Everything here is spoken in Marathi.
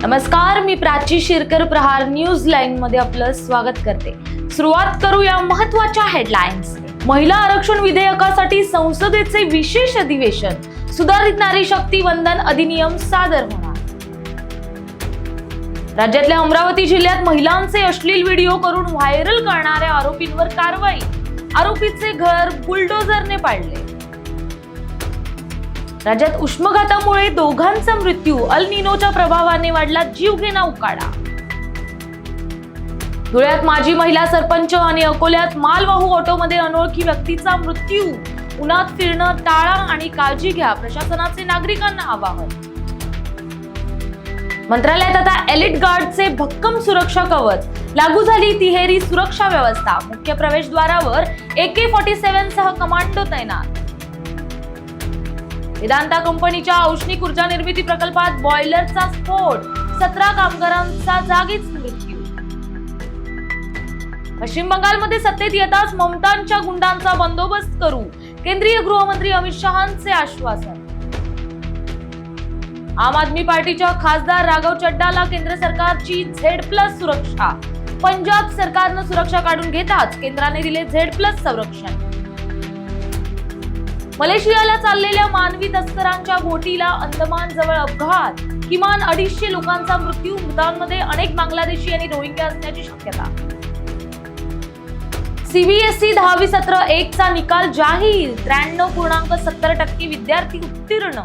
नमस्कार, मी प्राची शिरकर. प्रहार न्यूज लाईन मध्ये आपलं स्वागत करते. सुरुवात करूया महत्त्वाच्या हेडलाईन्स. महिला आरक्षण विधेयकासाठी संसदेचे विशेष अधिवेशन. सुधारित नारी शक्ती वंदन अधिनियम सादर होणार. राज्यातल्या अमरावती जिल्ह्यात महिलांचे अश्लील व्हिडिओ करून व्हायरल करणाऱ्या आरोपींवर कारवाई. आरोपीचे घर बुलडोझरने पाडले. राज्यात उष्माघातामुळे दोघांचा मृत्यू. अल निनोच्या प्रभावाने वाढला जीवघेणा उकाडा. धुळ्यात माजी महिला सरपंच आणि अकोल्यात मालवाहू ऑटोमध्ये अनोळखी व्यक्तीचा मृत्यू. उन्हात फिरणं टाळा आणि काळजी घ्या, प्रशासनाचे नागरिकांना आवाहन. मंत्रालयात आता एलिट गार्डचे भक्कम सुरक्षा कवच. लागू झाली तिहेरी सुरक्षा व्यवस्था. मुख्य प्रवेशद्वारावर AK-47 सह कमांडो तैनात. वेदांता कंपनीच्या औष्णिक ऊर्जा निर्मिती प्रकल्पात बॉयलरचा स्फोट. 17 कामगारांचा जागीच मृत्यू. पश्चिम बंगालमध्ये सत्तेत येताच ममतांच्या गुंडांचा बंदोबस्त करू. केंद्रीय गृहमंत्री अमित शहांचे आश्वासन. आम आदमी पार्टीच्या खासदार राघव चड्डाला केंद्र सरकारची Z+ सुरक्षा. पंजाब सरकारनं सुरक्षा काढून घेताच केंद्राने दिले Z+ संरक्षण. मलेशियाला चाललेल्या मानवी तस्करांच्या बोटीला अंदमान जवळ अपघात. किमान 250 लोकांचा मृत्यू. मृतांमध्ये अनेक बांगलादेशी आणि रोहिंग्या असण्याची शक्यता. CBSE 10वी सत्र 1 चा निकाल जाहीर. 93.70% विद्यार्थी उत्तीर्ण.